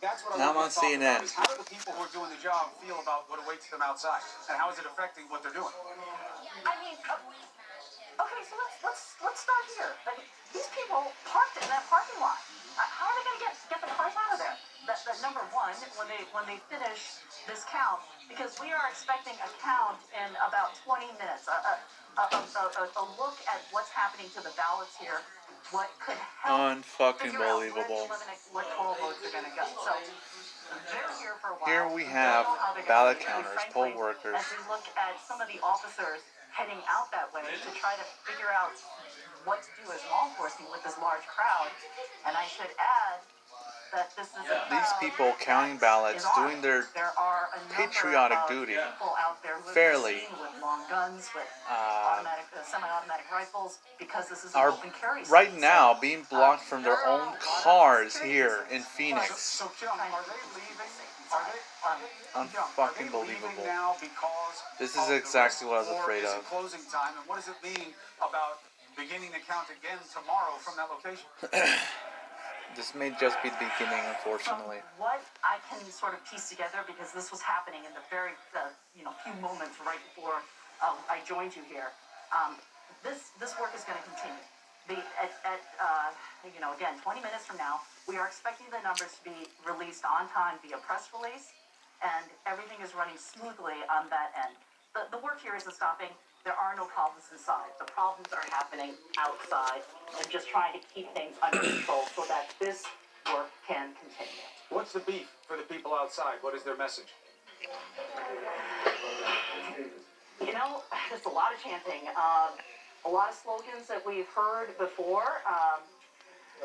That's what I Now I'm want on to talk about CNN. is how do the people who are doing the job feel about what awaits them outside, and how is it affecting what they're doing? I mean, okay, so let's start here. Like, these people parked in that parking lot. How are they going to get the cars out of there? That number one, when they finish this count, because we are expecting a count in about 20 minutes. A look at what's happening to the ballots here, what could help Unfucking figure out where the believable. electoral votes are going to go. So they're here for a while. Here we have ballot counters, poll workers. As we look at some of the officers heading out that way to try to figure out what to do as law enforcement with this large crowd. And I should add that this is These people counting ballots, doing their patriotic duty fairly, with long guns, with semi-automatic rifles, because this is an are open carry zone. right now being blocked from their own cars here in Phoenix. So Tim, are they leaving? Unfucking believable. Now because This is exactly what I was or afraid is of. it closing time, and what does it mean about beginning to count again tomorrow from that location? This may just be the beginning, unfortunately. From what I can sort of piece together, because this was happening in the very few moments right before I joined you here, this work is going to continue. Again, 20 minutes from now, we are expecting the numbers to be released on time via press release, and everything is running smoothly on that end. The work here isn't stopping. There are no problems inside. The problems are happening outside, and just trying to keep things under control so that this work can continue. What's the beef for the people outside? What is their message? You know, there's a lot of chanting, a lot of slogans that we've heard before.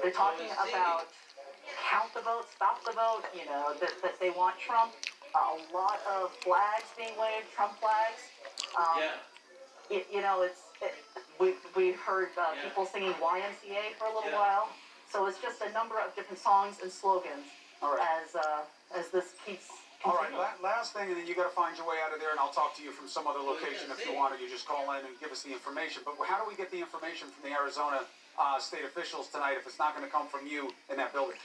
They're talking about count the vote, stop the vote, that they want Trump. A lot of flags being waved, Trump flags. We heard people singing YMCA for a little while. So it's just a number of different songs and slogans as this keeps continuing. All right, last thing, and then you got to find your way out of there, and I'll talk to you from some other location if you want, or you just call in and give us the information. But how do we get the information from the Arizona state officials tonight if it's not going to come from you in that building?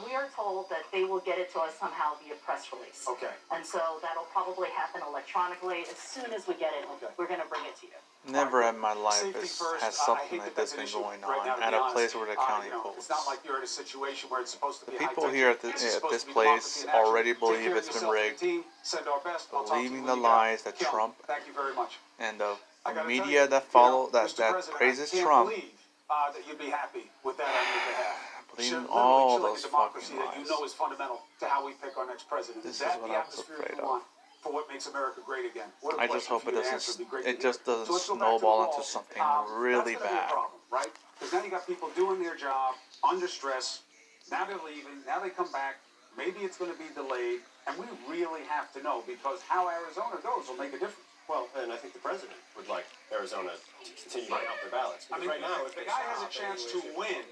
We are told that they will get it to us somehow via press release. Okay. And so that'll probably happen electronically. As soon as we get it, we're going to bring it to you. Never in my life has something like this been going on at a place where the county polls. It's not like you're in a situation where it's supposed to be the people here at this place already believe it's been rigged, believing the lies that Trump and the media that praises Trump. That you'd be happy with that on your behalf. Believing all those fucking that you lies. know is fundamental to how we pick our next president. This is that what the I was atmosphere afraid you of. want for what makes America great again? What a I just question hope for it you to answer. doesn't. It'd be great to It hear. just doesn't So let's go back to snowball the into wall. something really That's gonna be a bad. problem, right? Because now you got people doing their job under stress. Now they're leaving. Now they come back. Maybe it's going to be delayed, and we really have to know because how Arizona goes will make a difference. Well, and I think the president would like Arizona to continue to count their ballots. I mean, right now, if the guy has a chance to win,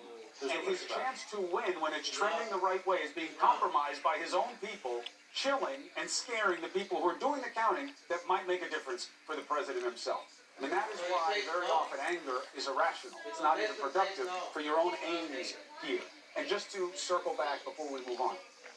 and his chance to win when it's trending the right way is being compromised by his own people, chilling and scaring the people who are doing the counting, that might make a difference for the president himself. I mean, that is why very often anger is irrational. It's not even productive for your own aims here. And just to circle back before we move on,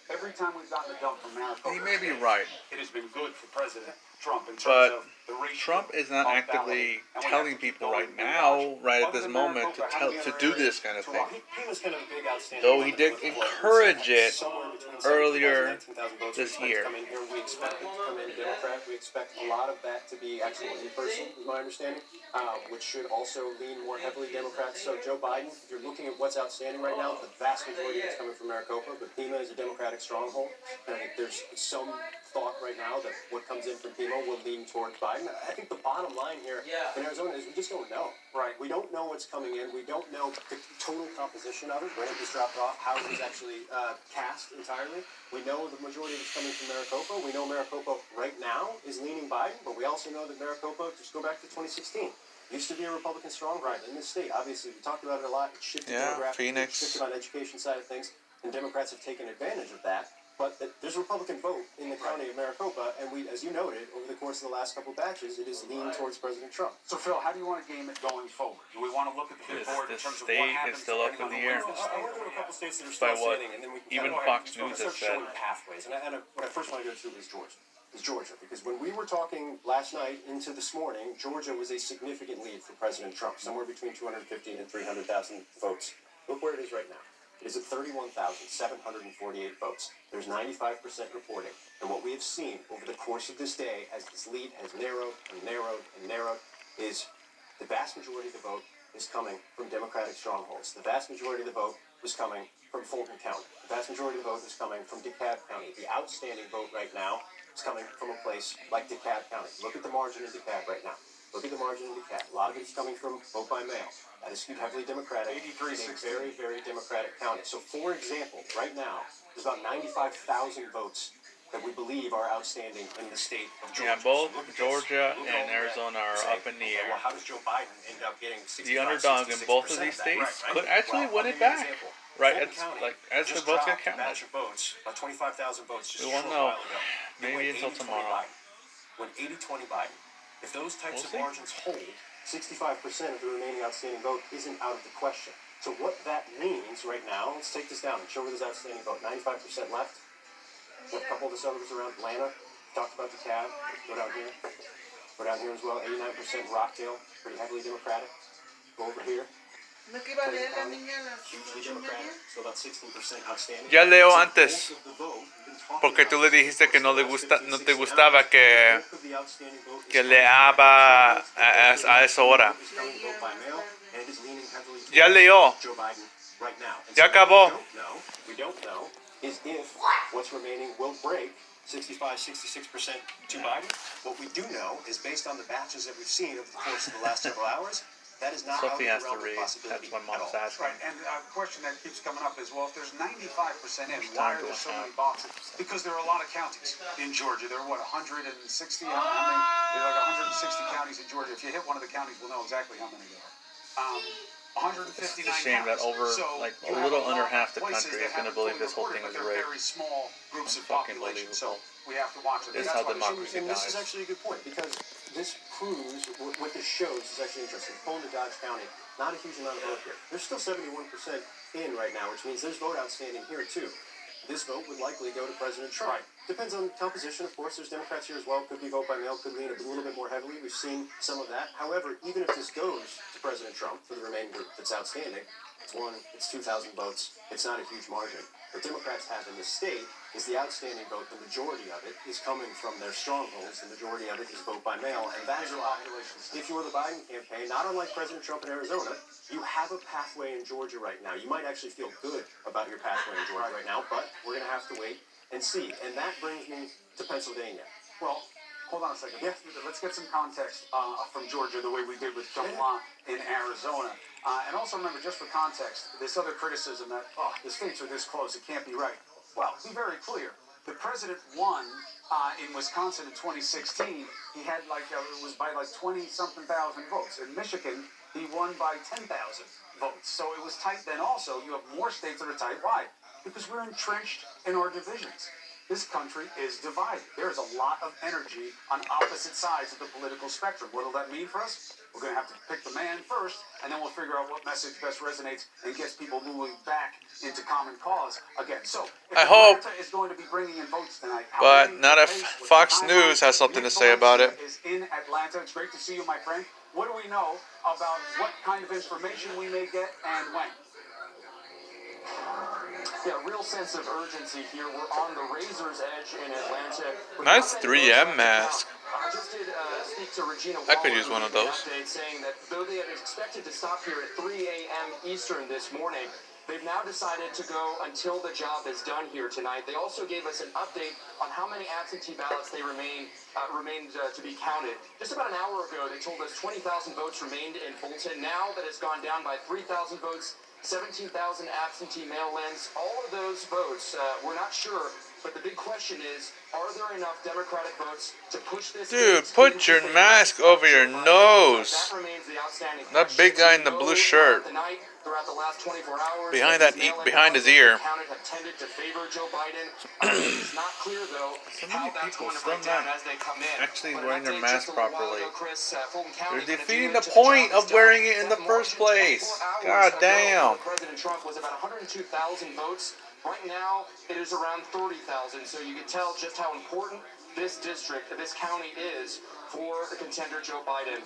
every time we've gotten a dump from Maricopa, He may be right, it has been good for President Trump in terms but of the ratio. Trump is not of actively balloting. And we have telling to keep people going right and now, watching. right at Other this than moment, Maricopa, how many to other do areas this kind of to thing. watch? He was kind of a big outstanding. Though he did encourage it earlier this year. Come in here. We expect him to come in Democrat. We expect a lot of that to be actually in person, is my understanding, which should also lean more heavily Democrat. So Joe Biden, if you're looking at what's outstanding right now, the vast majority is coming from Maricopa, but Pima is a Democratic stronghold. And I think there's some thought right now that what comes in from Pima will lean towards Biden. I think the bottom line here in Arizona is we just don't know. Right. We don't know what's coming in. We don't know the total composition of it, when it was dropped off, how it was actually cast entirely. We know the majority of it's coming from Maricopa. We know Maricopa right now is leaning Biden, but we also know that Maricopa, just go back to 2016, used to be a Republican stronghold in this state. Obviously, we talked about it a lot. It shifted demographically, Phoenix. it shifted on the education side of things, and Democrats have taken advantage of that. but there's a Republican vote in the county of Maricopa, and we, as you noted, over the course of the last couple of batches, it is leaned towards President Trump. So, Phil, how do you want to game it going forward? Do we want to look at the big board in This terms of what state happens is still up in depending the on air. who wins the I state? want to go to a couple states that are By still what standing, and then we can even kind of Fox News start has said. showing pathways. And what I first want to go to is Georgia, because when we were talking last night into this morning, Georgia was a significant lead for President Trump, somewhere between 250 and 300,000 votes. Look where it is right now. It is at 31,748 votes. There's 95% reporting. And what we have seen over the course of this day, as this lead has narrowed and narrowed and narrowed, is the vast majority of the vote is coming from Democratic strongholds. The vast majority of the vote is coming from Fulton County. The vast majority of the vote is coming from DeKalb County. The outstanding vote right now is coming from a place like DeKalb County. Look at the margin in DeKalb right now. Look at the margin in DeKalb. A lot of it is coming from vote by mail. That is skewed heavily Democratic. 83, in a very, very Democratic county. So, for example, right now, there's about 95,000 votes that we believe are outstanding in the state of Georgia. Yeah, both So look at this. Georgia Look and over Arizona are say, up in the okay, air. Well, how does Joe Biden end up getting 65, The underdog in both of 66% these that? states Right. could actually Well, win I'll it give you an back. example. Right, Fulton it's County like as the just votes get dropped a batch counted. of votes, about 25,000 votes just We a won't short know. while ago. It Maybe went until 80-20 tomorrow. Biden. When 80-20 Biden, if those types We'll of see. margins hold, 65% of the remaining outstanding vote isn't out of the question. So what that means right now, let's take this down and show where this outstanding vote. 95% left. A couple of the suburbs around Atlanta. Talked about DeKalb. Go down here. Go down here as well. 89% Rockdale. Pretty heavily Democratic. Go over here. Hugely Democratic. So about 16% outstanding. Ya leo So antes, most of the vote, we've been talking porque tú le about dijiste que no le this gusta, for no te 15, 16 gustaba hours. que Most of the outstanding vote is que coming le haba a esa hora. is coming vote by mail, and it is leaning heavily Ya towards leyó. Joe Biden right now. And Ya so acabó. what we don't know is if what's remaining will break 65-66% to Biden. What we do know is based on the batches that we've seen over the course of the last several hours, that is not Sophie out has of the to realm read. of possibility That's what at Mom's all. asking. Right, and a question that keeps coming up is, well, if there's 95% in, Much why time are do there I so have? many boxes? Because there are a lot of counties in Georgia. There are, what, 160? How many? There are like 160 counties in Georgia. If you hit one of the counties, we'll know exactly how many there are. 159 It's a shame that counties. over, So like, you a have little lot under of half the places country that is gonna haven't believe fully this whole reported, thing is but they're rigged. very small groups of Unfucking population. So believable. we have to watch it. This is That's how why we should- democracy And this is dies. actually a good point because this proves what this shows is actually interesting. Pulling to Dodge County, not a huge amount of vote here. There's still 71% in right now, which means there's vote outstanding here too. This vote would likely go to President Trump. Right. Depends on composition, of course. There's Democrats here as well. Could be vote by mail, could lean a little bit more heavily. We've seen some of that. However, even if this goes to President Trump for the remainder that's outstanding, it's 2,000 votes. It's not a huge margin. What Democrats have in the state is the outstanding vote. The majority of it is coming from their strongholds. The majority of it is vote by mail, and that's why, if you're the Biden campaign, not unlike President Trump in Arizona, you have a pathway in Georgia right now. You might actually feel good about your pathway in Georgia right now, but we're going to have to wait and see. And that brings me to Pennsylvania. Well, hold on a second. Let's get some context from Georgia, the way we did with Kamala in Arizona. And also remember, just for context, this other criticism that, the states are this close, it can't be right. Well, be very clear. The president won in Wisconsin in 2016. He had it was by 20-something thousand votes. In Michigan, he won by 10,000 votes. So it was tight then also. You have more states that are tight. Why? Because we're entrenched in our divisions. This country is divided. There is a lot of energy on opposite sides of the political spectrum. What will that mean for us? We're going to have to pick the man first, and then we'll figure out what message best resonates and gets people moving back into common cause again. So, if I hope, Atlanta is going to be bringing in votes tonight, but not if Fox News has something to say about it. Is in Atlanta. It's great to see you, my friend. What do we know about what kind of information we may get and when? Yeah, real sense of urgency here. We're on the razor's edge in Atlanta. Nice 3M mask. I just did speak to Regina I could Waller, use one who of gave me an those. update saying that though they had expected to stop here at 3 a.m. Eastern this morning, they've now decided to go until the job is done here tonight. They also gave us an update on how many absentee ballots they remained to be counted. Just about an hour ago, they told us 20,000 votes remained in Fulton. Now that it's gone down by 3,000 votes, 17,000 absentee mail-ins. All of those votes, we're not sure But the big question is, are there enough Democratic votes to push this? Dude, state put into your favor mask of over your Joe Biden? nose. That remains the outstanding That question. big guy in the We blue know shirt. Tonight, throughout the last 24 hours, Behind these that mail-in behind his ballots ear. counted have tended to favor Joe Biden. It's not clear though So how many that's people going to still break down not as they come in. actually But wearing an their update mask just a little while properly. ago, Chris, Fulton County They're gonna do defeating it the to point job is of wearing done. it in That the first margin 24 place. hours God ago damn. for President Trump was about 102,000 votes. Right now, it is around 30,000. So you can tell just how important this district, this county is for the contender Joe Biden.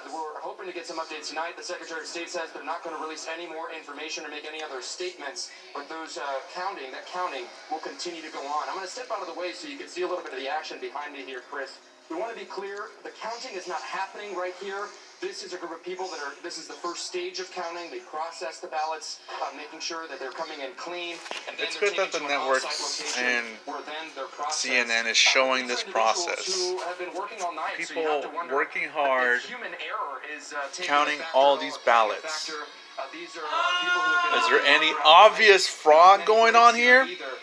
We're hoping to get some updates tonight. The Secretary of State says they're not going to release any more information or make any other statements, but those counting will continue to go on. I'm going to step out of the way so you can see a little bit of the action behind me here, Chris. We want to be clear, the counting is not happening right here. This is a group of people this is the first stage of counting. They process the ballots, making sure that they're coming in clean. And then It's they're good that taken the to an networks off-site location and where then they're processed. CNN is showing These this are individuals process. who have been working all night, so you People have to wonder working if hard, human error is taking counting a factor all at these or playing a ballots. factor. These are people who have been Is there working any throughout the night. obvious fraud Many going breaks on here? either.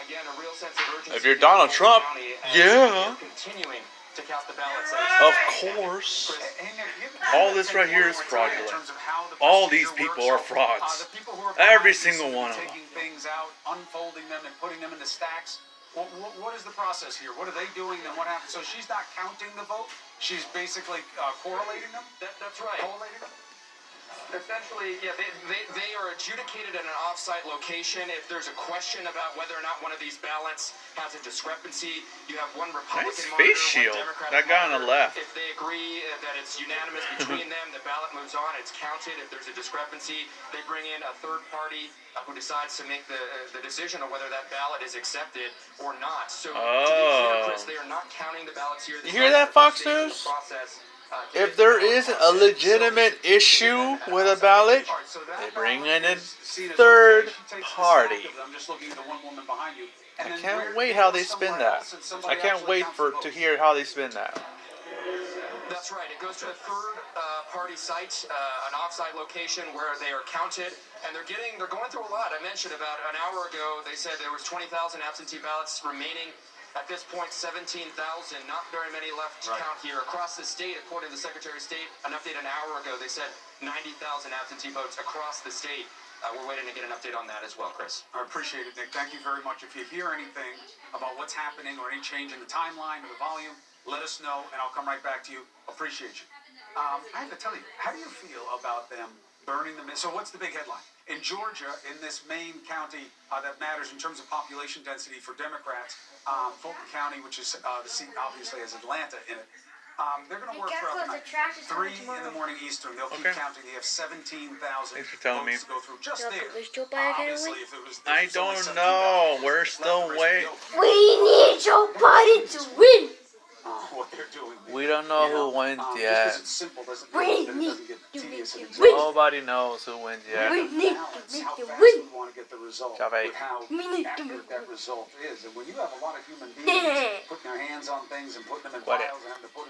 Again, a real sense of urgency If you're here in Donald Fulton Trump, County as yeah. they're continuing to count the ballots. Of course. All this right here is fraudulent. All these people are frauds. Every single one of them. Taking things out, unfolding them, and putting them into stacks. What is the process here? What are they doing and what happens? So she's not counting the vote. She's basically correlating them. That's right. Collating them. Essentially, yeah, they are adjudicated at an off-site location. If there's a question about whether or not one of these ballots has a discrepancy, you have one Republican Nice monitor, face shield. one Democratic That guy on the monitor. left. If they agree that it's unanimous between them, the ballot moves on. It's counted. If there's a discrepancy, they bring in a third party who decides to make the decision on whether that ballot is accepted or not. So, to be clear, Chris, they are not counting the ballots here. You hear that, Fox News? If there is a legitimate issue with a ballot, they bring in a third party. I'm just looking at the one woman behind you. I can't wait how they spin that. I can't wait to hear how they spin that. That's right. It goes to a third party site, an off-site location where they are counted, and they're going through a lot. I mentioned about an hour ago, they said there was 20,000 absentee ballots remaining. At this point, 17,000, not very many left to count here. Across the state, according to the Secretary of State, an update an hour ago, they said 90,000 absentee votes across the state. We're waiting to get an update on that as well, Chris. I appreciate it, Nick. Thank you very much. If you hear anything about what's happening or any change in the timeline or the volume, let us know, and I'll come right back to you. Appreciate you. I have to tell you, how do you feel about them burning them? So what's the big headline? In Georgia, in this main county that matters in terms of population density for Democrats, Fulton County, which is the seat obviously has Atlanta in it, they're going to work throughout the night. 3 in the morning Eastern, they'll keep counting. They have 17,000 Thanks for telling me. votes to go through just there. Obviously, If it was, I if it was only don't know. 17,000, We're it's still left, the rest waiting. would go. we need Joe Biden to win. What they're doing. We don't know who wins Just yet. because it's simple doesn't We mean that it need doesn't get to tedious and make it exhausting. Nobody knows who wins yet. We need to Balance make how the fast win. we want to get the result Chave. with how We need to accurate make that result is. And when you have a lot of human beings Yeah. putting their hands on things and putting them in What? files and having to put